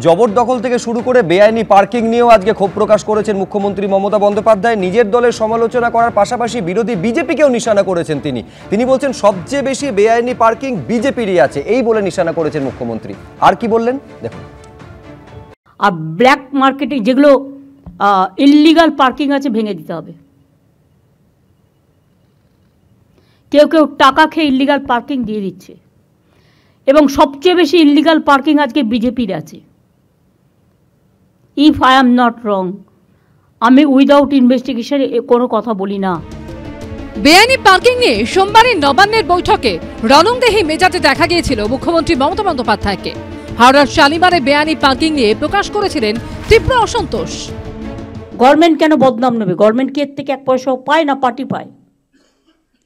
জবরদখল থেকে শুরু করে বেআইনি পার্কিং নিয়েও আজকে ক্ষোভ প্রকাশ করেছেন মুখ্যমন্ত্রী মমতা বন্দ্যোপাধ্যায়। নিজের দলের সমালোচনা করার পাশাপাশি বিরোধী বিজেপিকেও নিশানা করেছেন তিনি বলছেন সবচেয়ে বেশি বেআইনি পার্কিং বিজেপিরই আছে, এই বলে নিশানা করেছেন মুখ্যমন্ত্রী। আর কি বললেন দেখুন। আর ব্ল্যাক মার্কেটে যেগুলো ইললিগাল পার্কিং আছে ভেঙে দিতে হবে। কেউ কেউ টাকা খেয়ে ইললিগাল পার্কিং দিয়ে দিচ্ছে এবং সবচেয়ে বেশি ইললিগাল পার্কিং আজকে বিজেপির আছে। If I am not wrong, আমি উইদাউট ইনভেস্টিগেশন কোনো কথা বলি না। বেআইনি পার্কিং নিয়ে সোমবারের নবান্নের বৈঠকে রণংদেহী মেজাজে দেখা গিয়েছিল মুখ্যমন্ত্রী মমতা বন্দ্যোপাধ্যায়কে। হাওড়ার শালিমারে বেআইনি পার্কিং নিয়ে প্রকাশ করেছিলেন তীব্র অসন্তোষ। গভর্নমেন্ট কেন বদনাম নেবে? গভর্নমেন্ট কি এর থেকে এক পয়সাও পায় না পার্টি পায়?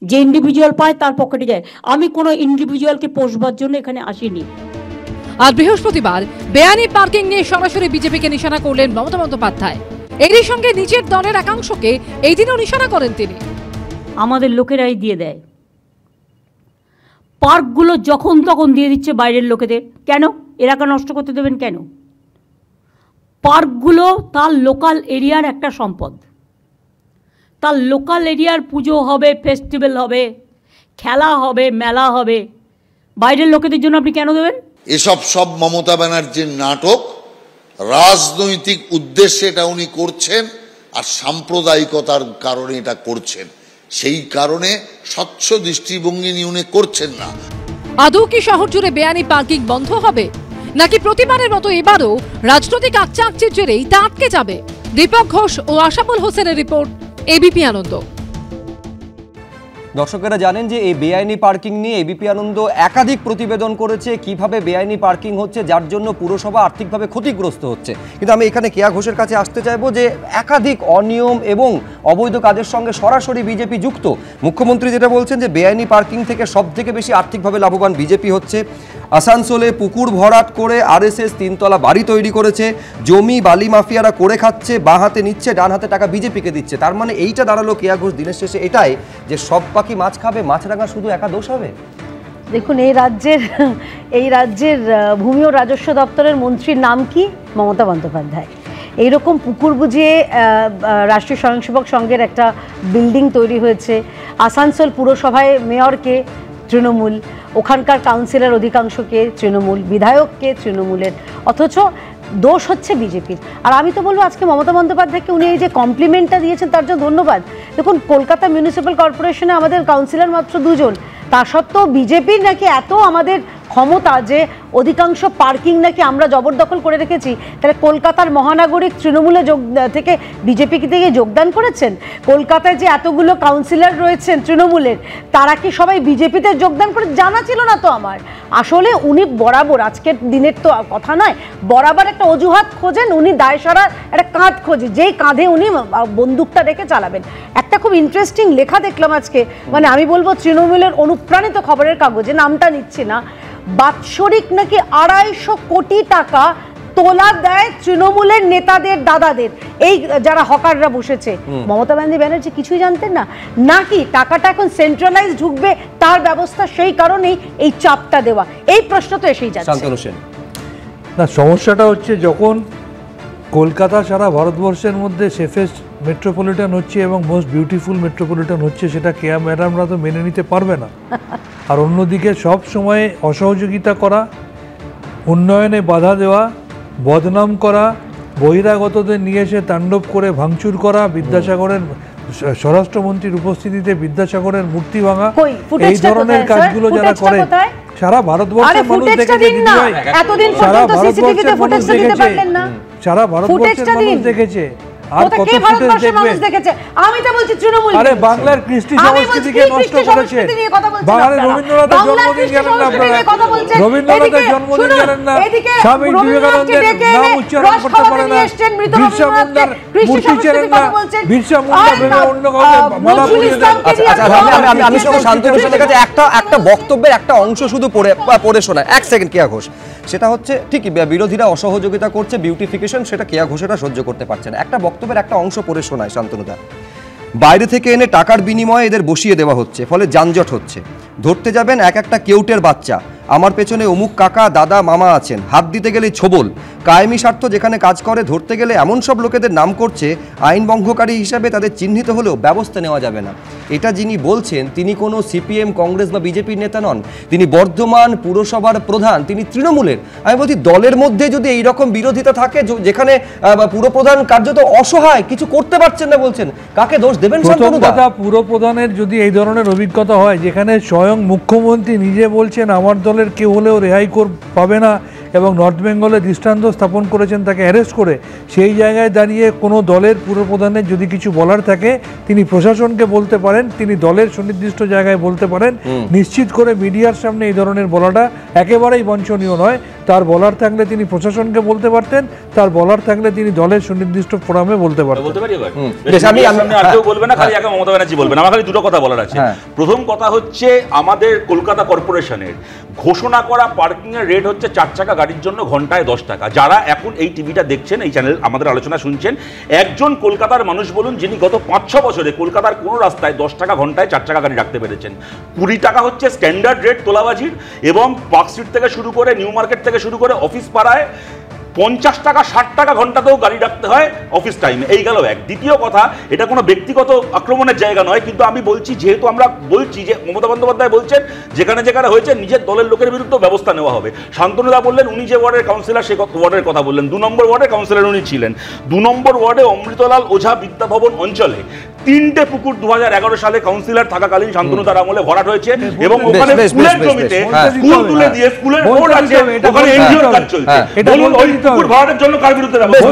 যে ইন্ডিভিজুয়াল পায় তার পকেটে যায়। আমি কোনো ইন্ডিভিজুয়ালকে পোষবার জন্য এখানে আসিনি। আর বৃহস্পতিবার বেআইনি পার্কিং নিয়ে সরাসরি বিজেপিকে নিশানা করলেন মমতা বন্দ্যোপাধ্যায়। এরই সঙ্গে নিজের দলের একাংশকে এই দিনও নিশানা করেন তিনি। আমাদের লোকেরাই দিয়ে দেয় পার্কগুলো, যখন তখন দিয়ে দিচ্ছে বাইরের লোকেদের। কেন? এলাকা নষ্ট করতে দেবেন কেন? পার্কগুলো তার লোকাল এরিয়ার একটা সম্পদ। তার লোকাল এরিয়ার পুজো হবে, ফেস্টিভ্যাল হবে, খেলা হবে, মেলা হবে, বাইরের লোকেদের জন্য আপনি কেন দেবেন? এসব সব মমতা ব্যানার্জির নাটক, রাজনৈতিক উদ্দেশ্যে এটা উনি করছেন আর সাম্প্রদায়িকতার কারণে এটা করছেন। সেই কারণে স্বচ্ছ দৃষ্টিভঙ্গি নিয়ে উনি করছেন না। আদৌ কি শহর জুড়ে বেআইনি পার্কিং বন্ধ হবে, নাকি প্রতিবারের মতো এবারও রাজনৈতিক আকচাকচির জেরেই তা আটকে যাবে? দীপক ঘোষ ও আশাফুল হোসেনের রিপোর্ট, এবিপি আনন্দ। দর্শকেরা জানেন যে এই বেআইনি পার্কিং নিয়ে এবিপি আনন্দ একাধিক প্রতিবেদন করেছে, কিভাবে বেআইনি পার্কিং হচ্ছে, যার জন্য পুরসভা আর্থিকভাবে ক্ষতিগ্রস্ত হচ্ছে। কিন্তু আমি এখানে কেয়া ঘোষের কাছে আসতে চাইবো যে একাধিক অনিয়ম এবং অবৈধ কাজের সঙ্গে সরাসরি বিজেপি যুক্ত। মুখ্যমন্ত্রী যেটা বলছেন যে বেআইনি পার্কিং থেকে সব থেকে বেশি আর্থিকভাবে লাভবান বিজেপি হচ্ছে। আসানসোলে পুকুর ভরাট করে আরএসএস 3তলা বাড়ি তৈরি করেছে, জমি বালি মাফিয়ারা করে খাচ্ছে, বাঁ হাতে নিচ্ছে, ডান হাতে টাকা বিজেপিকে দিচ্ছে। তার মানে এইটা দাঁড়ালো কেয়া ঘোষ দিনের শেষে এটাই যে সব পাখি মাছ খাবে, মাছরাঙা শুধু একা দোষ হবে। দেখুন, এই রাজ্যের ভূমি ও রাজস্ব দপ্তরের মন্ত্রীর নাম কি? মমতা বন্দ্যোপাধ্যায়। এইরকম পুকুর বুঝিয়ে রাষ্ট্রীয় স্বয়ংসেবক সংঘের একটা বিল্ডিং তৈরি হয়েছে। আসানসোল পুরসভায় মেয়রকে তৃণমূল, ওখানকার কাউন্সিলর অধিকাংশকে তৃণমূল, বিধায়ককে তৃণমূলের, অথচ দোষ হচ্ছে বিজেপির। আর আমি তো বলবো আজকে মমতা বন্দ্যোপাধ্যায়কে উনি এই যে কমপ্লিমেন্টটা দিয়েছেন তার জন্য ধন্যবাদ। দেখুন, কলকাতা মিউনিসিপ্যাল কর্পোরেশনে আমাদের কাউন্সিলর মাত্র 2 জন, তা সত্ত্বেও বিজেপির নাকি এত আমাদের ক্ষমতা যে অধিকাংশ পার্কিং নাকি আমরা জবরদখল করে রেখেছি। তাহলে কলকাতার মহানাগরিক তৃণমূলে থেকে বিজেপি থেকে যোগদান করেছেন? কলকাতায় যে এতগুলো কাউন্সিলর রয়েছেন তৃণমূলের, তারা কি সবাই বিজেপিতে যোগদান করে? জানা ছিল না তো আমার। আসলে উনি বরাবর, আজকের দিনের তো কথা নয়, বরাবর একটা অজুহাত খোঁজেন, উনি দায় সারার একটা কাঁধ খোঁজে, যেই কাঁধে উনি বন্দুকটা রেখে চালাবেন। একটা খুব ইন্টারেস্টিং লেখা দেখলাম আজকে, মানে আমি বলবো তৃণমূলের অনুপ্রাণিত খবরের কাগজে, নামটা নিচ্ছি না, বাৎসরিক নাকি 250 কোটি টাকা তোলা দেয় তৃণমূলের নেতাদের, দাদাদের, এই যারা হকাররা বসেছে। মমতা ব্যানার্জি কিছুই জানতেন না নাকি? টাকাটা এখন সেন্ট্রালাইজ ঢুকবে তার ব্যবস্থা, সেই কারণেই এই চাপটা দেওয়া। এই প্রশ্ন তো এসেই যাচ্ছে। না, সমস্যাটা হচ্ছে যখন কলকাতা সারা ভারতবর্ষের মধ্যে সেফেস্ট মেট্রোপলিটন হচ্ছে এবং মোস্ট বিউটিফুল মেট্রোপলিটন হচ্ছে, সেটা কেয়া ম্যাডামরা তো মেনে নিতে পারবে না। আর অন্যদিকে সব সময় অসহযোগিতা করা, উন্নয়নে বাধা দেওয়া, বদনাম করা, বহিরাগতদের নিয়ে এসে তাণ্ডব করে ভাঙচুর করা, বিদ্যাসাগরের স্বরাষ্ট্রমন্ত্রীর উপস্থিতিতে বিদ্যাসাগরের মূর্তি ভাঙা, এই ধরনের কাজগুলো যারা করে সারা ভারতবর্ষের মানুষ দেখেছে। সারা ভারতবর্ষের মানুষ দেখেছে, সারা ভারতবর্ষের মানুষ দেখেছে। আর কত মানুষ দেখেছে? আমি তো বলছি তৃণমূল আরে বাংলার কৃষ্টি সংস্কৃতিকে নষ্ট করেছে। বাংলার রবীন্দ্রনাথের জন্মদিন জানেন না আপনারা? রবীন্দ্রনাথের জন্মদিন জানেন না? স্বামী বিবেকানন্দের নাম উচ্চারণ করতে পারে না। বিরসা মুন্ডার মূর্তি চেনেন না? বিরসা মুন্ডা ভেবে অন্য কাউকে মালা পরিয়ে দেন। আমি শুধু শান্তনু সেনের কাছে একটা বক্তব্যের একটা অংশ শুধু পড়ে শোনায়। 1 সেকেন্ড কেয়া ঘোষ। সেটা হচ্ছে ঠিকই বিরোধীরা অসহযোগিতা করছে, বিউটিফিকেশন, সেটা কেয়া ঘোষেরা সহ্য করতে পারছে না। একটা বক্তব্যের একটা অংশ পড়ে শোনায় শান্তনুদা। বাইরে থেকে এনে টাকার বিনিময়ে এদের বসিয়ে দেওয়া হচ্ছে, ফলে যানজট হচ্ছে। ধরতে যাবেন এক একটা কেউটের বাচ্চা, আমার পেছনে অমুক কাকা দাদা মামা আছেন, হাত দিতে গেলে ছোবল, কায়েমি স্বার্থ যেখানে কাজ করে ধরতে গেলে এমন সব লোকেদের নাম করছে আইন ভঙ্গকারী হিসাবে তাদের চিহ্নিত হলেও ব্যবস্থা নেওয়া যাবে না। এটা যিনি বলছেন তিনি কোনো সিপিএম কংগ্রেস বা বিজেপির নেতা নন, তিনি বর্ধমান পুরসভার প্রধান, তিনি তৃণমূলের। আমি বলছি দলের মধ্যে যদি এইরকম বিরোধিতা থাকে যেখানে পুরপ্রধান কার্যত অসহায়, কিছু করতে পারছেন না, বলছেন কাকে দোষ দেবেন? পুরপ্রধানের যদি এই ধরনের অভিজ্ঞতা হয় যেখানে স্বয়ং মুখ্যমন্ত্রী নিজে বলছেন আমার দলের কেউ হলেও রেহাই পাবে না এবং নর্থ বেঙ্গলে দৃষ্টান্ত স্থাপন করেছেন তাকে অ্যারেস্ট করে, সেই জায়গায় দাঁড়িয়ে কোনো দলের পুরপ্রধানের যদি কিছু বলার থাকে তিনি প্রশাসনকে বলতে পারেন, তিনি দলের সুনির্দিষ্ট জায়গায় বলতে পারেন। নিশ্চিত করে মিডিয়ার সামনে এই ধরনের বলাটা একেবারেই বাঞ্ছনীয় নয়। তার বলার থাকলে তিনি প্রশাসনকে বলতে পারতেন, তার বলার থাকলে তিনি দলের সুনির্দিষ্ট ফোরামে বলতে পারতেন। মমতা ব্যানার্জি বলবেন। আমার খালি দুটো কথা বলার আছে। প্রথম কথা হচ্ছে আমাদের কলকাতা কর্পোরেশনের ঘোষণা করা পার্কিং এর রেট হচ্ছে 4 চাকা গাড়ির জন্য ঘন্টায় 10 টাকা। যারা এখন এই টিভিটা দেখছেন, এই চ্যানেল আমাদের আলোচনা শুনছেন, একজন কলকাতার মানুষ বলুন যিনি গত 5-6 বছরে কলকাতার কোনো রাস্তায় 10 টাকা ঘন্টায় 4 চাকা গাড়ি রাখতে পেরেছেন। 20 টাকা হচ্ছে স্ট্যান্ডার্ড রেট তোলাবাজির, এবং পার্ক স্ট্রিট থেকে শুরু করে নিউ মার্কেট থেকে শুরু করে অফিস পাড়ায় 50 টাকা 60 টাকা ঘন্টাতেও গাড়ি রাখতে হয় অফিস টাইমে। এই গেল এক। দ্বিতীয় কথা, এটা কোনো ব্যক্তিগত আক্রমণের জায়গা নয়, কিন্তু আমি বলছি যেহেতু আমরা বলছি যে মমতা বন্দ্যোপাধ্যায় বলছেন যেখানে যেখানে হয়েছে নিজের দলের লোকের বিরুদ্ধে ব্যবস্থা নেওয়া হবে। শান্তনুদা বললেন উনি যে ওয়ার্ডের কাউন্সিলর সে ওয়ার্ডের কথা বললেন, 2 নম্বর ওয়ার্ডের কাউন্সিলর উনি ছিলেন। 2 নম্বর ওয়ার্ডে অমৃতলাল ওঝা বিদ্যাভবন অঞ্চলে 3টে পুকুর 2011 সালে কাউন্সিলর থাকাকালীন শান্তনুদার আমলে ভরাট হয়েছে, এবং ওখানে স্কুলের জমিতে স্কুল তুলে দিয়ে স্কুলের বোর্ড আছে, ওখানে এনজিওর কাজ চলছে। বলুন ওই পুকুর ভরাটের জন্য কার বিরুদ্ধে ব্যবস্থা?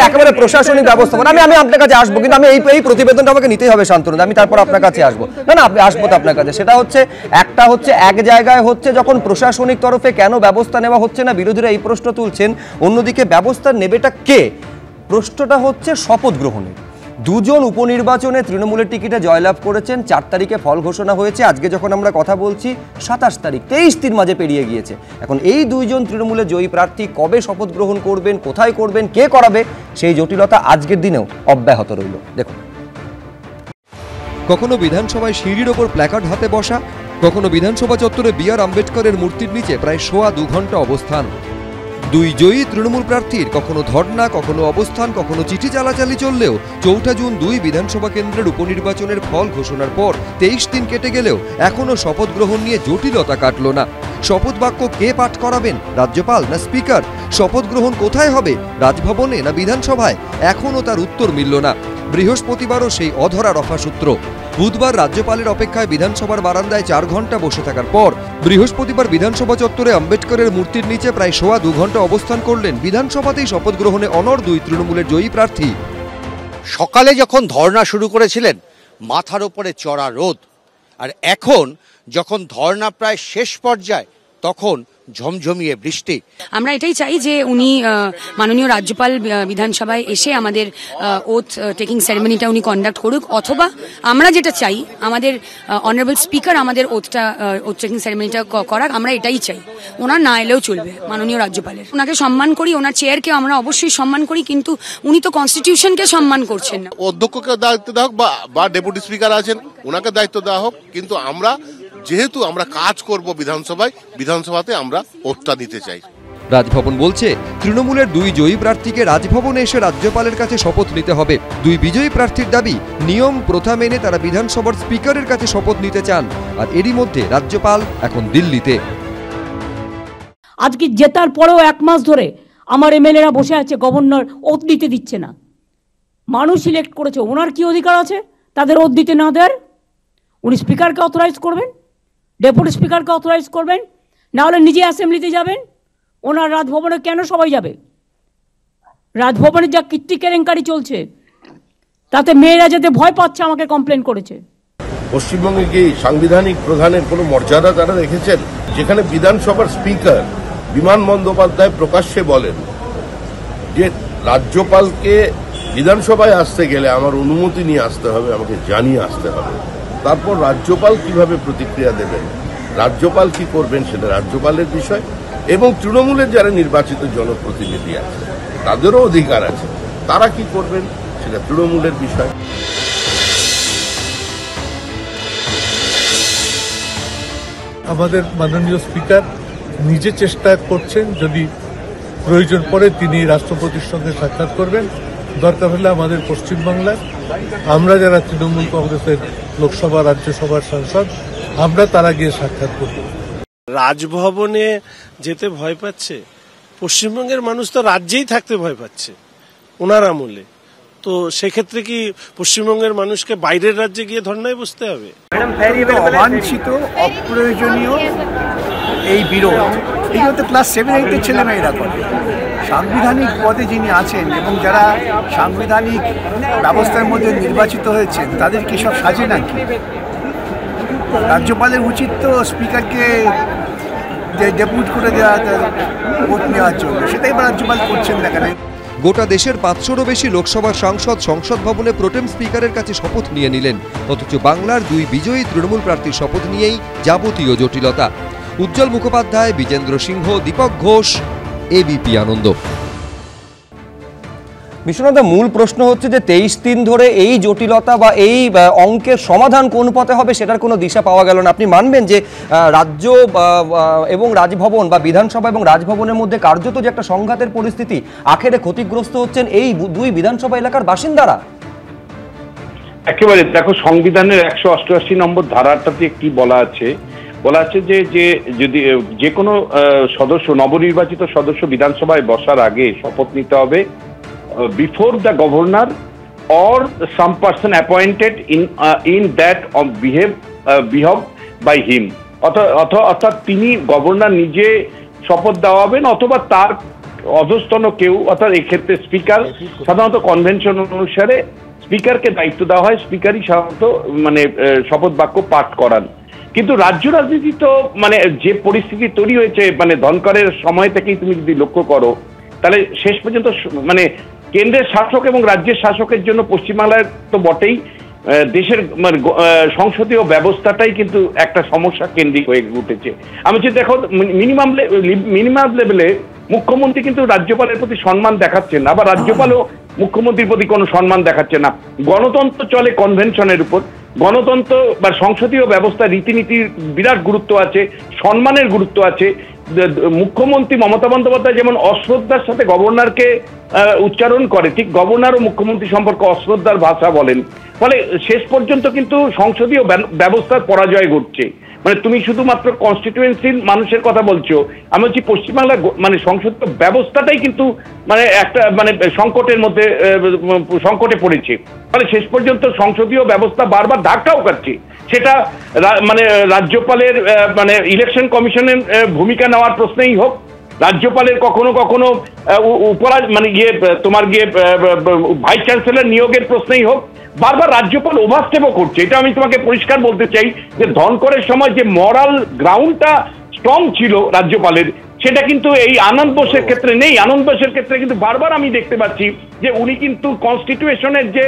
একেবারে প্রশাসনিক ব্যবস্থাপনা। আমি আপনার কাছে আসবো, কিন্তু আমি এই প্রতিবেদনটা আমাকে নিতেই হবে শান্তনুদা, আমি তারপর আপনার কাছে আসবো। না আপনি আসবো তো আপনার কাছে। সেটা হচ্ছে একটা হচ্ছে এক জায়গায় হচ্ছে যখন প্রশাসনিক তরফে কেন ব্যবস্থা নেওয়া হচ্ছে না, বিরোধীরা এই প্রশ্ন তুলছেন। অন্যদিকে ব্যবস্থা নেবেটা কে? প্রশ্নটা হচ্ছে শপথ গ্রহণের। 2 জন উপনির্বাচনে তৃণমূলের টিকিটে জয়লাভ করেছেন। 4 তারিখে ফল ঘোষণা হয়েছে। আজকে যখন আমরা কথা বলছি 27 তারিখ, 23 দিন মাঝে পেরিয়ে গিয়েছে। এখন এই 2 জন তৃণমূলের জয়ী প্রার্থী কবে শপথ গ্রহণ করবেন, কোথায় করবেন, কে করাবে, সেই জটিলতা আজকের দিনেও অব্যাহত রইল। দেখুন, কখনো বিধানসভায় সিঁড়ির ওপর প্ল্যাকার্ড হাতে বসা, কখনো বিধানসভা চত্বরে বি.আর. আম্বেদকরের মূর্তির নিচে প্রায় 2.25 ঘন্টা অবস্থান। 2 জয়ী তৃণমূল প্রার্থীর কখনো ধর্ণা, কখনো অবস্থান, কখনো চিঠি চালাচালি চললেও 4 জুন 2 বিধানসভা কেন্দ্রের উপনির্বাচনের ফল ঘোষণার পর 23 দিন কেটে গেলেও এখনো শপথ গ্রহণ নিয়ে জটিলতা কাটল না। শপথ বাক্য কে পাঠ করাবেন, রাজ্যপাল না স্পিকার? শপথ গ্রহণ কোথায় হবে, রাজভবনে না বিধানসভায়? এখনও তার উত্তর মিলল না। বৃহস্পতিবারও সেই অধরা রফাসূত্র। বুধবার রাজ্যপালের অপেক্ষায় বিধানসভার বারান্দায় 4 ঘন্টা বসে থাকার পর বৃহস্পতিবার বিধানসভা চত্বরে আম্বেদকরের মূর্তির নিচে প্রায় 2.25 ঘন্টা অবস্থান করলেন বিধানসভাতেই শপথ গ্রহণে অনড় 2 তৃণমূলের জয়ী প্রার্থী। সকালে যখন ধর্ণা শুরু করেছিলেন মাথার ওপরে চড়া রোদ, আর এখন যখন ধর্ণা প্রায় শেষ পর্যায়ে তখন ঝমঝমিয়ে বৃষ্টি। আমরা এটাই চাই যে উনি মাননীয় রাজ্যপাল বিধানসভায় এসে আমাদের ওথ টেকিং সেরেমনিটা উনি কন্ডাক্ট করুক, অথবা আমরা যেটা চাই আমাদের অনারেবল স্পিকার আমাদের ওথ টেকিং সেরেমনিটা করাক। আমরা এটাই চাই, ওনার না এলেও চলবে মাননীয় রাজ্যপালের। ওনাকে সম্মান করি, ওনার চেয়ারকে আমরা অবশ্যই সম্মান করি, কিন্তু উনি তো কনস্টিটিউশনকে সম্মান করছেন না। অধ্যক্ষকে দায়িত্ব দেওয়া হোক বা ডেপুটি স্পিকার আছেন ওনাকে দায়িত্ব দেওয়া হোক, কিন্তু আমরা যেহেতু আমরা কাজ করব বিধানসভাতে আমরা ওতটা দিতে চাই। রাজভবন বলছে তৃণমূলের 2 জয়ী প্রার্থীকে রাজভবনে এসে রাজ্যপালের কাছে শপথ নিতে হবে। 2 বিজয়ী প্রার্থীর দাবি নিয়ম প্রথা মেনে তারা বিধানসভার স্পিকারের কাছে শপথ নিতে চান, আর এরই মধ্যে রাজ্যপাল এখন দিল্লিতে। আজকে জেতার পরেও 1 মাস ধরে আমার এমএলএরা বসে আছে, গভর্নর ওথ দিতে দিচ্ছে না। মানুষ সিলেক্ট করেছে, ওনার কি অধিকার আছে তাদের ওথ দিতে না দেওয়ার? উনি স্পিকারকে অথরাইজ করবেন, ডেপুটি স্পিকারকে অথরাইজ করবেন, না হলে নিজে অ্যাসেম্বলিতে যাবেন। ওনার রাজভবনে কেন সবাই যাবে? রাজভবনে যা কীর্তি কেলেঙ্কারি চলছে তাতে মেয়েরা যেতে ভয় পাচ্ছে, আমাকে কমপ্লেন করেছে। পশ্চিমবঙ্গে কি সাংবিধানিক প্রধানের কোনো মর্যাদা তারা রেখেছেন? যেখানে বিধানসভার স্পিকার বিমান বন্দ্যোপাধ্যায় প্রকাশ্যে বলেন যে রাজ্যপালকে বিধানসভায় আসতে গেলে আমার অনুমতি নিয়ে আসতে হবে, আমাকে জানিয়ে আসতে হবে। তারপর রাজ্যপাল কিভাবে প্রতিক্রিয়া দেবেন, রাজ্যপাল কি করবেন সেটা রাজ্যপালের বিষয়, এবং তৃণমূলের যারা নির্বাচিত জনপ্রতিনিধি আছে তাদেরও অধিকার আছে, তারা কি করবেন সেটা তৃণমূলের বিষয়। আমাদের মাননীয় স্পিকার নিজে চেষ্টা করছেন, যদি প্রয়োজন পড়ে তিনি রাষ্ট্রপতির সঙ্গে সাক্ষাৎ করবেন। দরকার হলে আমাদের পশ্চিমবাংলার আমরা যারা তৃণমূল কংগ্রেসের লোকসভা রাজ্যসভার সাংসদ আমরা তারা গিয়ে সাক্ষাৎ করব। রাজভবনে যেতে ভয় পাচ্ছে, পশ্চিমবঙ্গের মানুষ তো রাজ্যেই থাকতে ভয় পাচ্ছে ওনার আমলে। তো সেক্ষেত্রে কি পশ্চিমবঙ্গের মানুষকে বাইরের রাজ্যে গিয়ে ধর্নায় বসতে হবে? অবাঞ্ছিত অপ্রয়োজনীয় এই বিরোধ, এগুলো তো ক্লাস 7-8 ছেলেমেয়েরা করে। সাংবিধানিক পদে যিনি আছেন এবং যারা সাংবিধানিক ব্যবস্থার মধ্যে নির্বাচিত হয়েছেন তাদের কি সব সাজে নাকি? রাজ্যপালের উচিত তো স্পিকারকে ডেপুট করে দেওয়া ভোট নেওয়ার জন্য, সেটাই রাজ্যপাল করছেন না কেন? গোটা দেশের 500-রও বেশি লোকসভার সাংসদ সংসদ ভবনে প্রোটেম স্পিকারের কাছে শপথ নিয়ে নিলেন, অথচ বাংলার 2 বিজয়ী তৃণমূল প্রার্থীর শপথ নিয়েই যাবতীয় জটিলতা। উজ্জ্বল মুখোপাধ্যায়, বিজেন্দ্র সিংহ, দীপক ঘোষ, এবিপি আনন্দ। বিশ্বনাথ, মূল প্রশ্ন হচ্ছে যে 23 দিন ধরে এই জটিলতা বা এই অঙ্কের সমাধান কোন পথে হবে সেটার কোনো দিশা পাওয়া গেল না। আপনি মানবেন যে রাজ্য এবং রাজভবন বা বিধানসভা এবং রাজভবনের মধ্যে কার্যত যে একটা সংঘাতের পরিস্থিতি, আখেরে ক্ষতিগ্রস্ত হচ্ছেন এই 2 বিধানসভা এলাকার বাসিন্দারা? একেবারে দেখো, সংবিধানের 188 নম্বর ধারাটাতে কি বলা আছে যে যদি যে কোনো সদস্য, নবনির্বাচিত সদস্য বিধানসভায় বসার আগে শপথ নিতে হবে before the governor or some person appointed in that of behave by him, অর্থাৎ তিনি গভর্নর নিজে শপথ দেওয়াবেন অথবা তার অধস্তন কেউ, অর্থাৎ এক্ষেত্রে স্পিকার। সাধারণত কনভেনশন অনুসারে স্পিকারকে দায়িত্ব দেওয়া হয়, স্পিকারই সাধারণত মানে শপথ বাক্য পাঠ করান। কিন্তু রাজ্য রাজনীতি তো মানে যে পরিস্থিতি তৈরি হয়েছে, মানে ধনকরের সময় থেকেই তুমি যদি লক্ষ্য করো তাহলে শেষ পর্যন্ত মানে কেন্দ্রের শাসক এবং রাজ্যের শাসকের জন্য পশ্চিমবাংলার তো বটেই, দেশের মানে সংসদীয় ব্যবস্থাটাই কিন্তু একটা সমস্যা কেন্দ্রিক হয়ে উঠেছে। আমি যদি দেখো, মিনিমাম লেভেলে মুখ্যমন্ত্রী কিন্তু রাজ্যপালের প্রতি সম্মান দেখাচ্ছেন না, আবার রাজ্যপালও মুখ্যমন্ত্রীর প্রতি কোনো সম্মান দেখাচ্ছে না। গণতন্ত্র চলে কনভেনশনের উপর, গণতন্ত্র বা সংসদীয় ব্যবস্থা রীতিনীতির বিরাট গুরুত্ব আছে, সম্মানের গুরুত্ব আছে। মুখ্যমন্ত্রী মমতা বন্দ্যোপাধ্যায় যেমন অশ্রদ্ধার সাথে গভর্নরকে উচ্চারণ করে, ঠিক গভর্নর ও মুখ্যমন্ত্রী সম্পর্কে অশ্রদ্ধার ভাষা বলেন, ফলে শেষ পর্যন্ত কিন্তু সংসদীয় ব্যবস্থার পরাজয় ঘটছে। মানে তুমি শুধুমাত্র কনস্টিটিউয়েন্সির মানুষের কথা বলছো, আমি বলছি পশ্চিমবাংলার মানে সংসদীয় ব্যবস্থাটাই কিন্তু মানে একটা মানে সংকটে পড়েছে। ফলে শেষ পর্যন্ত সংসদীয় ব্যবস্থা বারবার ধাক্কাও খাচ্ছে। সেটা মানে রাজ্যপালের মানে ইলেকশন কমিশনের ভূমিকা নেওয়ার প্রশ্নেই হোক, রাজ্যপালের কখনো কখনো মানে ভাইস চ্যান্সেলর নিয়োগের প্রশ্নেই হোক, বারবার রাজ্যপাল ওভারস্টেপও করছে। এটা আমি তোমাকে পরিষ্কার বলতে চাই যে ধনকরের সময় যে মরাল গ্রাউন্ডটা স্ট্রং ছিল রাজ্যপালের, সেটা কিন্তু এই আনন্দ বোসের ক্ষেত্রে নেই। আনন্দ বোসের ক্ষেত্রে কিন্তু বারবার আমি দেখতে পাচ্ছি যে উনি কিন্তু কনস্টিটিউশনের যে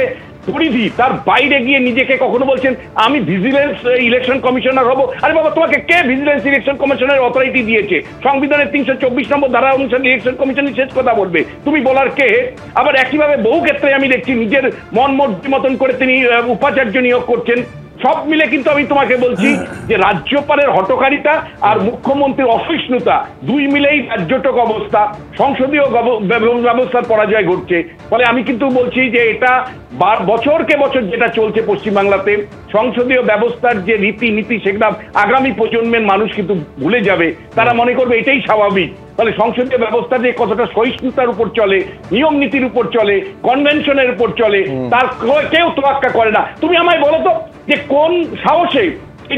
পরিধি তার বাইরে গিয়ে নিজেকে কখনো বলছেন আমি ভিজিলেন্স ইলেকশন কমিশনার হব। আরে বাবা, তোমাকে কে ভিজিলেন্স ইলেকশন কমিশনের অথরিটি দিয়েছে? সংবিধানের 324 নম্বর ধারা অনুসারে ইলেকশন কমিশনই শেষ কথা বলবে, তুমি বলার কে? আবার একইভাবে বহু ক্ষেত্রে আমি দেখছি নিজের মন মর্জি মতন করে তিনি উপাচার্য নিয়োগ করছেন। সব মিলে কিন্তু আমি তোমাকে বলছি যে রাজ্যপালের হঠকারিতা আর মুখ্যমন্ত্রীর অসহিষ্ণুতা দুই মিলেই রাজ্যটক অবস্থা, সংসদীয় ব্যবস্থার পরাজয় ঘটছে। ফলে আমি কিন্তু বলছি যে এটা বছরকে বছর যেটা চলছে পশ্চিমবাংলাতে, সংসদীয় ব্যবস্থার যে রীতিনীতি সেটা আগামী প্রজন্মের মানুষ কিন্তু ভুলে যাবে, তারা মনে করবে এটাই স্বাভাবিক। ফলে সংসদীয় ব্যবস্থা যে কতটা সহিষ্ণুতার উপর চলে, নিয়ম নীতির উপর চলে, কনভেনশনের উপর চলে, তার কেউ তোয়াক্কা করে না। তুমি আমায় বলো তো যে কোন সাহসে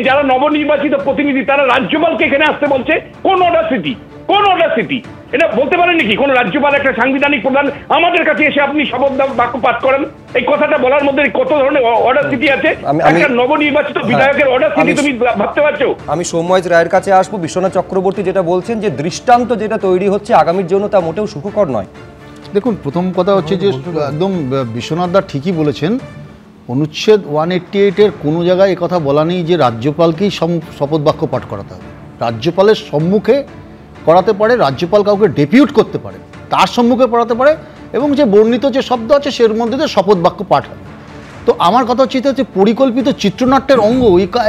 যারা নবনির্বাচিত প্রতিনিধি তারা রাজ্যপালকে এখানে আসতে বলছে? কোন অর্ডার সিটি এটা বলতে পারেন নাকি কোন রাজ্যপাল একটা সাংবিধানিক প্রধান আমাদের কাছে এসে আপনি শপথ বাক্য পাঠ করেন? এই কথাটা বলার মধ্যে কত ধরনের অর্ডার সিটি আছে? একটা নবনির্বাচিত বিধায়কের অর্ডার সিটি তুমি ভাবতে পারছো? আমি সৌম্যজ রায়ের কাছে আসবো। বিশ্বনাথ চক্রবর্তী যেটা বলছেন যে দৃষ্টান্ত যেটা তৈরি হচ্ছে আগামীর জন্য তা মোটেও সুখকর নয়। দেখুন, প্রথম কথা হচ্ছে যে একদম বিশ্বনাথ দা ঠিকই বলেছেন, অনুচ্ছেদ 188-এর কোনো জায়গায় কথা বলা নেই যে রাজ্যপালকেই শপথ বাক্য পাঠ করাতে হবে। রাজ্যপালের সম্মুখে করাতে পারে, রাজ্যপাল কাউকে ডেপিউট করতে পারে, তার সম্মুখে পড়াতে পারে, এবং যে বর্ণিত যে শব্দ আছে সের মধ্যে দিয়ে শপথ বাক্য পাঠ হবে। তো আমার কথা হচ্ছে এটা হচ্ছে পরিকল্পিত চিত্রনাট্যের অঙ্গ।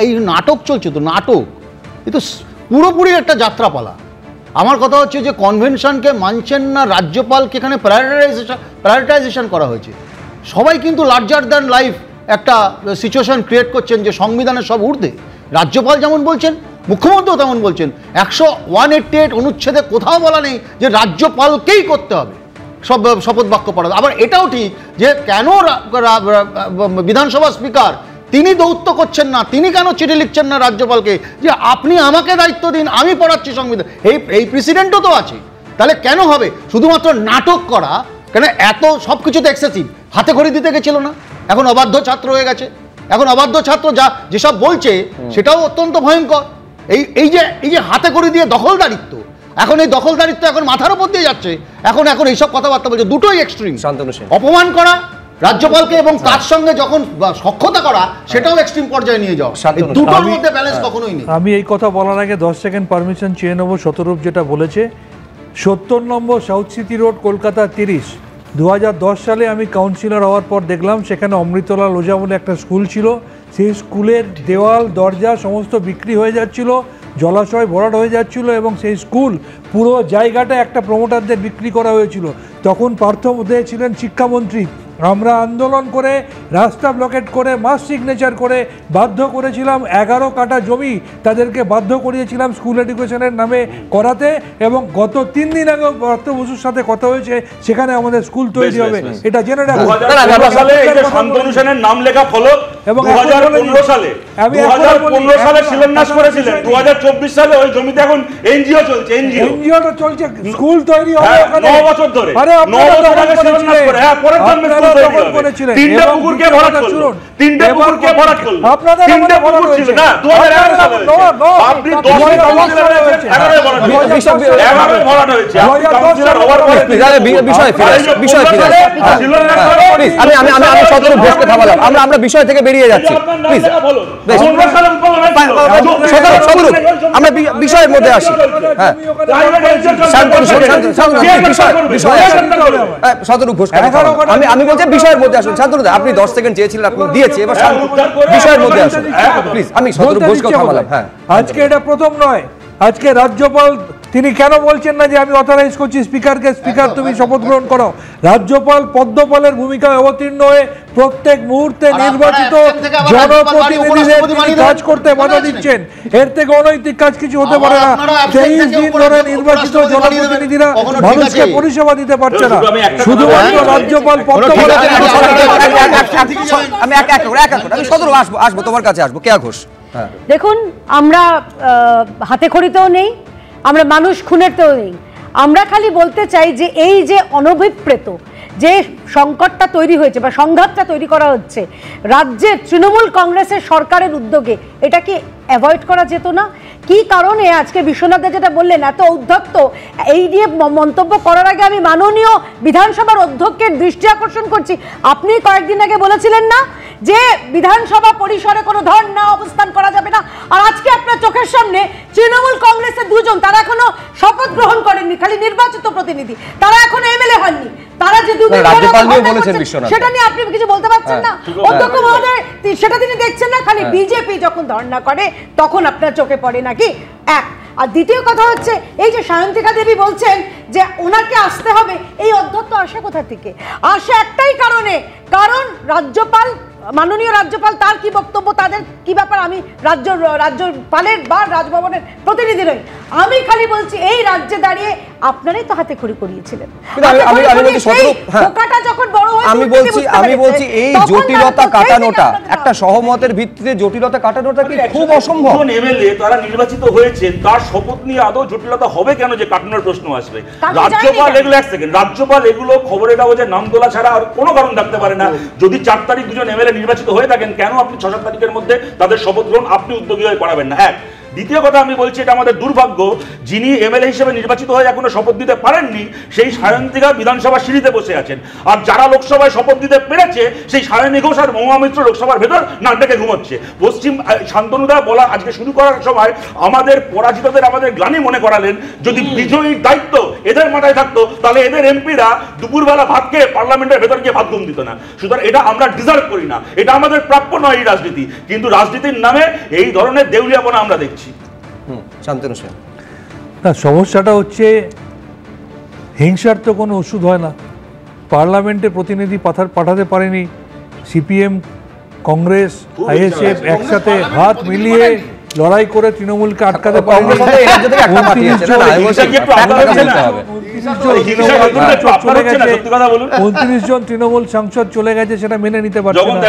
এই নাটক চলছে, তো নাটক এ তো পুরোপুরি একটা যাত্রাপালা। আমার কথা হচ্ছে যে কনভেনশনকে মানছেন না, রাজ্যপালকে এখানে প্রায়োরিটাইজেশন করা হয়েছে। সবাই কিন্তু লার্জার দ্যান লাইফ একটা সিচুয়েশন ক্রিয়েট করছেন যে সংবিধানের সব ঊর্ধ্বে। রাজ্যপাল যেমন বলছেন, মুখ্যমন্ত্রীও তেমন বলছেন। 188 অনুচ্ছেদে কোথাও বলা নেই যে রাজ্যপালকেই করতে হবে সব শপথ বাক্য পড়া। আবার এটাও ঠিক যে কেন বিধানসভা স্পিকার তিনি দৌত্য করছেন না, তিনি কেন চিঠি লিখছেন না রাজ্যপালকে যে আপনি আমাকে দায়িত্ব দিন, আমি পড়াচ্ছি সংবিধান। এই প্রেসিডেন্টও তো আছে। তাহলে কেন হবে শুধুমাত্র নাটক করা? কেন এত সব কিছুতে এক্সেসিভ? হাতে খড়ি দিতে গেছিল না, এখন অবাধ্য ছাত্র হয়ে গেছে। এখন অবাধ্য ছাত্র যেসব বলছে সেটাও অত্যন্ত ভয়ঙ্কর। এই যে হাতে খড়ি দিয়ে দখলদারিত্ব, এখন এই দখলদারিত্ব এখন মাথার উপর দিয়ে যাচ্ছে। এখন এইসব কথাবার্তা বলছে, দুটোই এক্সট্রিম। অপমান করা রাজ্যপালকে এবং তার সঙ্গে যখন সখ্যতা করা সেটাও এক্সট্রিম পর্যায়ে নিয়ে যাওয়া, দুটোর মধ্যে ব্যালেন্স কখনোই নেই। আমি এই কথা বলার আগে 10 সেকেন্ড পারমিশন চেয়ে নেবো। শতরূপ যেটা বলেছে, 70 নম্বর সাউথ সিটি রোড, কলকাতা 30, 2010 সালে আমি কাউন্সিলর হওয়ার পর দেখলাম সেখানে অমৃতলাল ওঝা বলে একটা স্কুল ছিল। সেই স্কুলের দেওয়াল দরজা সমস্ত বিক্রি হয়ে যাচ্ছিল, জলাশয় ভরাট হয়ে যাচ্ছিল এবং সেই স্কুল পুরো জায়গাটা একটা প্রমোটারদের বিক্রি করা হয়েছিল। তখন পার্থ মুখোপাধ্যায় ছিলেন শিক্ষামন্ত্রী। আমরা আন্দোলন করে, রাস্তা ব্লকেট করে, মাস সিগনেচার করে বাধ্য করেছিলাম 11 কাঠা জমি তাদেরকে বাধ্য করিয়েছিলাম স্কুল এডুকেশনের নামে করাতে। এবং গত 3 দিন আগে পার্থ বসুর সাথে কথা হয়েছে, সেখানে আমাদের স্কুল তৈরি হবে। এটা জেনে রাখুন। 2015 সালে এই যে শান্তনু সেনের নাম লেখা ফলক, এবং 2015 সালে শিলান্যাস করেছিলেন। 2024 সালে ওই জমিতে এখন এনজিও চলছে। এনজিওটা চলছে, স্কুল তৈরি হবে ওখানে 9 বছর ধরে। 9 বছর আগে শিলান্যাস করে, হ্যাঁ, পরের জন্মে স্কুল তৈরি হবে। 3টে পুকুরকে ভরাট করলো, 3টে পুকুরকে ভরাট করলো। 3টে পুকুর ছিল না 2011 সালে। আপনি 10 এ কাউন্সিলর হয়েছেন, 11 এ ভরাট হয়েছে, 11 এ ভরাট হয়েছে। আপনি কাউন্সিলর হওয়ার পরে বিষয় ফিরে আমি শতরূপ ঘোষকে থামালাম। আমরা বিষয় থেকে বেরিয়ে যাচ্ছি। প্লিজ শতরূপ, আমরা বিষয়ের মধ্যে আসি। হ্যাঁ, শতরূপ ঘোষ, আমি বলছি বিষয়ের মধ্যে আসুন। শান্তনু দা, আপনি 10 সেকেন্ড চেয়েছিলেন, আপনি দিয়েছি, এবার বিষয়ের মধ্যে আসুন প্লিজ। আমি শতরূপ ঘোষকে থামালাম। হ্যাঁ, আজকে এটা প্রথম নয়। আজকে রাজ্যপাল তিনি কেন বলছেন না যে আমি অথরাইজ করছি স্পিকারকে, স্পিকার তুমি শপথ গ্রহণ করো? রাজ্যপাল পদ্মপালের ভূমিকায় অবতীর্ণ হয়ে প্রত্যেক মুহূর্তে নির্বাচিত জনপ্রতিনিধিদের কাজ করতে বাধা দিচ্ছেন। এর থেকে অনৈতিক কাজ কিছু হতে পারে না। 23 দিন ধরে নির্বাচিত জনপ্রতিনিধিরা মানুষকে পরিষেবা দিতে পারছে না, শুধুমাত্র রাজ্যপাল পদ্মপালের। আমি শতরূপ আসবো, তোমার কাছে আসবো। কেয়া ঘোষ, দেখুন, আমরা হাতে খড়িতেও নেই, আমরা মানুষ খুনেতেও নেই। আমরা খালি বলতে চাই যে এই যে অনভিপ্রেত যে সংকটটা তৈরি হয়েছে বা সংঘাতটা তৈরি করা হচ্ছে রাজ্যের তৃণমূল কংগ্রেসের সরকারের উদ্যোগে, এটা কি অ্যাভয়েড করা যেত না? কি কারণে আজকে বিশ্বনাথ যেটা বললেন এত উদ্ধত্ত, এই নিয়ে মন্তব্য করার আগে আমি মাননীয় বিধানসভার অধ্যক্ষের দৃষ্টি আকর্ষণ করছি। আপনি কয়েকদিন আগে বলেছিলেন না যে বিধানসভা পরিসরে কোনো ধর্ণা অবস্থান করা যাবে না, আর আজকে আপনার চোখের সামনে তৃণমূল কংগ্রেসের দুজন, তারা এখনো শপথ গ্রহণ করেননি, খালি নির্বাচিত প্রতিনিধি, তারা এখনো এমএলএ হননি, তারা যে দুদিন সেটা নিয়ে আপনি কিছু বলতে পারছেন না? অধ্যক্ষ মহোদয় সেটা তিনি দেখছেন না, খালি বিজেপি যখন ধর্ণা করে তখন আপনার চোখে পড়ে নাকি? এক। আর দ্বিতীয় কথা হচ্ছে, এই যে সায়ন্তিকা দেবী বলছেন যে ওনাকে আসতে হবে, এই অধ্যক্ষ আসে কোথা থেকে? আসে একটাই কারণে, কারণ রাজ্যপাল, মাননীয় রাজ্যপাল, তার কি বক্তব্য, তাদের কি ব্যাপার, আমি রাজ্যপালের বা রাজভবনের প্রতিনিধি নই। আমি খালি বলছি এই রাজ্যে দাঁড়িয়ে আপনারাই তো হাতে খড়ি করিয়েছিলেন। আমি বলছি এই জটিলতা কাটানোটা, একটা সহমতের ভিত্তিতে জটিলতা কাটানোটা কি খুব অসম্ভব? এমএলএ তারা নির্বাচিত হয়েছে, তার শপথ নিয়ে আদৌ জটিলতা হবে কেন যে কাটানোর প্রশ্ন আসবে? রাজ্যপাল এগুলো, এক সেকেন্ড, রাজ্যপাল এগুলো খবরের কাগজে নাম তোলা ছাড়া আর কোনো কারণ থাকতে পারে না। যদি 4 তারিখ দুজন এমএলএ নির্বাচিত হয়ে থাকেন, কেন আপনি 6-7 তারিখের মধ্যে তাদের শপথ গ্রহণ আপনি উদ্যোগী হয়ে করাবেন না? এক। দ্বিতীয় কথা আমি বলছি, এটা আমাদের দুর্ভাগ্য, যিনি এমএলএ হিসেবে নির্বাচিত হয়ে এখনো শপথ দিতে পারেননি সেই সায়ন্তিকা বিধানসভা সিঁড়িতে বসে আছেন, আর যারা লোকসভায় শপথ দিতে পেরেছে সেই সায়নী ঘোষ আর মহুয়া মিত্র লোকসভার ভেতর নাক ডেকে ঘুমোচ্ছে। পশ্চিম শান্তনুদা বলা আজকে শুরু করার সময় আমাদের পরাজিতদের আমাদের গ্লানি মনে করালেন, যদি বিজয়ীর দায়িত্ব এদের মাথায় থাকতো তাহলে এদের এমপিরা দুপুরবেলা ভাত খেয়ে পার্লামেন্টের ভেতর গিয়ে ভাত ঘুম দিত না। সুতরাং এটা আমরা ডিজার্ভ করি না, এটা আমাদের প্রাপ্য নয় এই রাজনীতি, কিন্তু রাজনীতির নামে এই ধরনের দেউলিয়াপনা আমরা দেখছি। শান্তনু সেন। না, সমস্যাটা হচ্ছে হিংসার তো কোনো ওষুধ হয় না। পার্লামেন্টে প্রতিনিধি পাঠাতে পারেনি, সিপিএম, কংগ্রেস, আইএসএফ একসাথে হাত মিলিয়ে লড়াই করে তৃণমূলকে আটকাতে পারেনি। 29 জন তৃণমূল সাংসদ চলে গেছে, সেটা মেনে নিতে পারছে না।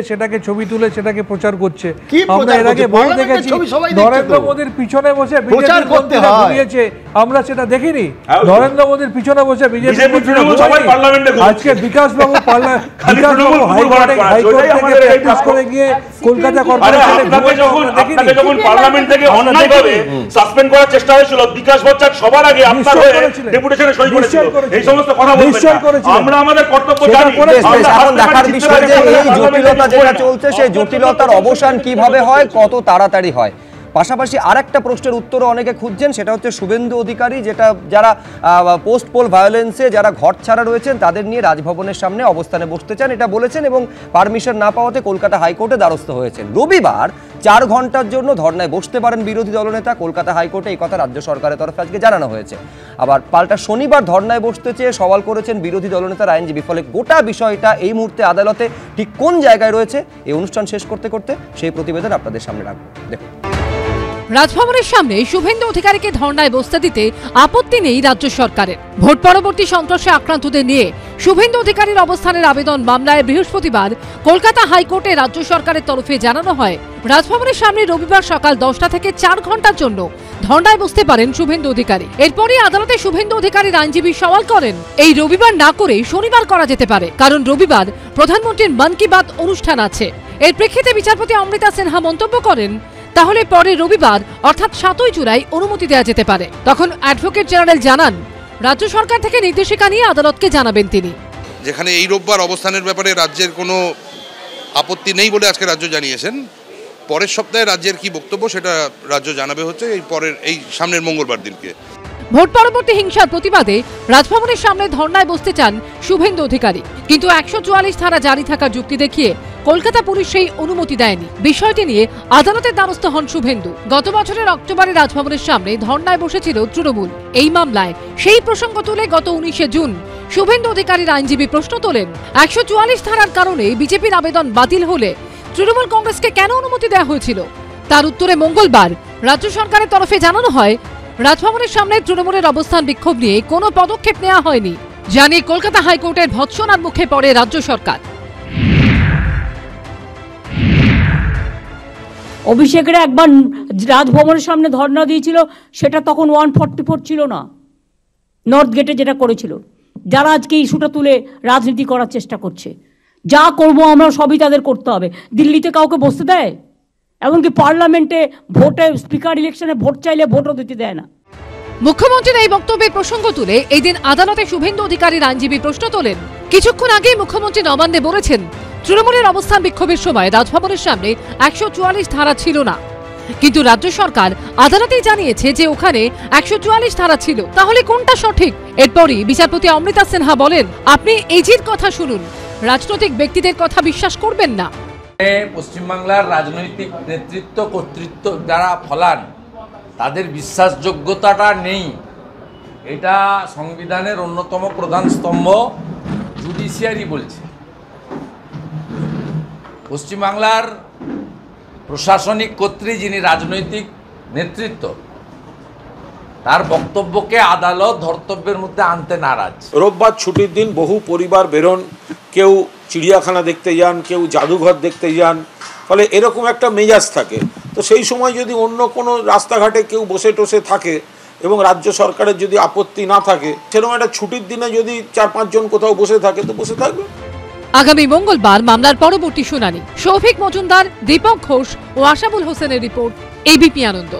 সেটাকে ছবি তুলে সেটাকে প্রচার করছে। আমরা এর আগে বলে দেখেছি নরেন্দ্র মোদীর পিছনে বসে বিজেপি মন্ত্রীরা ঘুমিয়েছে, আমরা সেটা দেখিনি। নরেন্দ্র মোদীর পিছনে বসে বিজেপি মন্ত্রীরা আজকে বিকাশ বাবু হাইকোর্টে প্র্যাকটিস করে গিয়ে কলকাতা কর্পোরেশনে যখন পার্লামেন্ট থেকে অন্যায়ভাবে সাসপেন্ড করার চেষ্টা হয়েছিল, বিকাশ বচ্চন সবার আগে আপনার হয়ে ডেপুটেশনে সই করেছিল। এই সমস্ত কথা বলবেন, আমরা আমাদের কর্তব্য জানি। এখন দেখার বিষয় যে এই জটিলতা যেটা চলছে, সেই জটিলতার অবসান কিভাবে হয়, কত তাড়াতাড়ি হয়। পাশাপাশি আরেকটা প্রশ্নের উত্তরও অনেকে খুঁজছেন, সেটা হচ্ছে শুভেন্দু অধিকারী, যারা পোস্ট পোল ভায়োলেন্সে যারা ঘর ছাড়া রয়েছেন তাদের নিয়ে রাজভবনের সামনে অবস্থানে বসতে চান, এটা বলেছেন এবং পারমিশন না পাওয়াতে কলকাতা হাইকোর্টে দ্বারস্থ হয়েছেন। রবিবার 4 ঘন্টার জন্য ধর্নায় বসতে পারেন বিরোধী দলনেতা। কলকাতা হাইকোর্টে এই কথা রাজ্য সরকারের তরফে আজকে জানানো হয়েছে। আবার পাল্টা শনিবার ধর্নায় বসতে চেয়ে সওয়াল করেছেন বিরোধী দলনেতার আইনজীবী। ফলে গোটা বিষয়টা এই মুহূর্তে আদালতে ঠিক কোন জায়গায় রয়েছে, এই অনুষ্ঠান শেষ করতে করতে সেই প্রতিবেদন আপনাদের সামনে রাখবো। দেখুন, রাজভবনের সামনে শুভেন্দু অধিকারীকে ধর্নায় বসতে দিতে আপত্তি নেই রাজ্য সরকারের। ভোট পরবর্তী সন্ত্রাসে আক্রান্তদের নিয়ে শুভেন্দু অধিকারীর অবস্থানের আবেদন মামলায় বৃহস্পতিবার কলকাতা হাইকোর্টে রাজ্য সরকারের তরফে জানানো হয়, রাজভবনের সামনে রবিবার সকাল 10টা থেকে 4 ঘন্টার জন্য ধর্নায় বসতে পারেন শুভেন্দু অধিকারী। এরপরই আদালতে শুভেন্দু অধিকারীর আইনজীবী সওয়াল করেন, এই রবিবার না করে শনিবার করা যেতে পারে, কারণ রবিবার প্রধানমন্ত্রীর মন কি বাত অনুষ্ঠান আছে। এর প্রেক্ষিতে বিচারপতি অমৃতা সিনহা মন্তব্য করেন, তাহলে পরে রবিবার অর্থাৎ 7ই জুলাই অনুমতি দেওয়া যেতে পারে। তখন অ্যাডভোকেট জেনারেল জানান, রাজ্য সরকার থেকে নির্দেশিকা নিয়ে আদালতকে জানাবেন তিনি। যেখানে এই রোববার অবস্থানের ব্যাপারে রাজ্যের কোনো আপত্তি নেই বলে আজকে রাজ্য জানিয়েছেন, পরের সপ্তাহে রাজ্যের কি বক্তব্য সেটা রাজ্য জানাবে হচ্ছে এই সামনের মঙ্গলবার দিনকে। ভোট পরবর্তী হিংসার প্রতিবাদে রাজভবনের সামনে ধর্নায় বসতে চান শুভেন্দু অধিকারী, কিন্তু 144 ধারা জারি থাকার যুক্তি দেখিয়ে কলকাতা পুলিশ সেই অনুমতি দেয়নি। বিষয়টি নিয়ে আদালতের দ্বারস্থ হন শুভেন্দু। গত বছরের অক্টোবরে রাজভবনের সামনে ধর্নায় বসেছিল তৃণমূল। এই মামলায় সেই প্রসঙ্গ তুলে গত 19শে জুন শুভেন্দু অধিকারীর আইনজীবী প্রশ্ন তোলেন, 144 ধারার কারণে বিজেপির আবেদন বাতিল হলে তৃণমূল কংগ্রেসকে কেন অনুমতি দেওয়া হয়েছিল? তার উত্তরে মঙ্গলবার রাজ্য সরকারের তরফে জানানো হয়, রাজভবনের সামনে তৃণমূলের অবস্থান বিক্ষোভ নিয়ে কোনো পদক্ষেপ নেওয়া হয়নি। জানিয়ে কলকাতা হাইকোর্টের ভৎসনার মুখে পড়ে রাজ্য সরকার। অভিষেকের একবার রাজভবনের সামনে ধর্ণা দিয়েছিল, সেটা তখন 144 ছিল না, নর্থ গেটে যেটা করেছিল। যারা আজকে ইস্যুটা তুলে রাজনীতি করার চেষ্টা করছে, যা করবো আমরা সবই তাদের করতে হবে। দিল্লিতে কাউকে বসতে দেয়? এমনকি পার্লামেন্টে ভোটে স্পিকার ইলেকশনে ভোট চাইলে ভোটও দিতে দেয় না। মুখ্যমন্ত্রীর এই বক্তব্যের প্রসঙ্গ তুলে এই দিন আদালতে শুভেন্দু অধিকারীর আইনজীবী প্রশ্ন তোলেন, কিছুক্ষণ আগে মুখ্যমন্ত্রী নবান্নে বলেছেন তৃণমূলের অবস্থান বিক্ষোভের সময় রাজভবনের সামনে 144 ধারা ছিল না, কিন্তু রাজ্য সরকার আদালতেই জানিয়েছে যে ওখানে 144 ধারা ছিল। তাহলে কোনটা সঠিক? এরপরই বিচারপতি অমৃতা সিনহা বলেন, আপনি এজির কথা শুনুন, রাজনৈতিক ব্যক্তিদের কথা বিশ্বাস করবেন না। পশ্চিমবাংলার রাজনৈতিক নেতৃত্ব কর্তৃত্ব যারা ফলান তাদের বিশ্বাসযোগ্যতাটা নেই, এটা সংবিধানের অন্যতম প্রধান স্তম্ভ জুডিশিয়ারি বলছে। পশ্চিমবাংলার প্রশাসনিক কর্তৃ যিনি রাজনৈতিক নেতৃত্ব, তার বক্তব্যকে আদালত ধর্তব্যের মধ্যে আনতে নারাজ। রোববার ছুটির দিন, বহু পরিবার বেরোন, কেউ চিড়িয়াখানা দেখতে যান, কেউ জাদুঘর দেখতে যান, ফলে এরকম একটা মেজাজ থাকে। তো সেই সময় যদি অন্য কোনো রাস্তাঘাটে কেউ বসে টসে থাকে এবং রাজ্য সরকারের যদি আপত্তি না থাকে, সেরকম একটা ছুটির দিনে যদি 4-5 জন কোথাও বসে থাকে তো বসে থাকবে। আগামী মঙ্গলবার মামলার পরবর্তী শুনানি। শৌভিক মজুমদার, দীপক ঘোষ ও আশাবুল হোসেনের রিপোর্ট, এবিপি আনন্দ।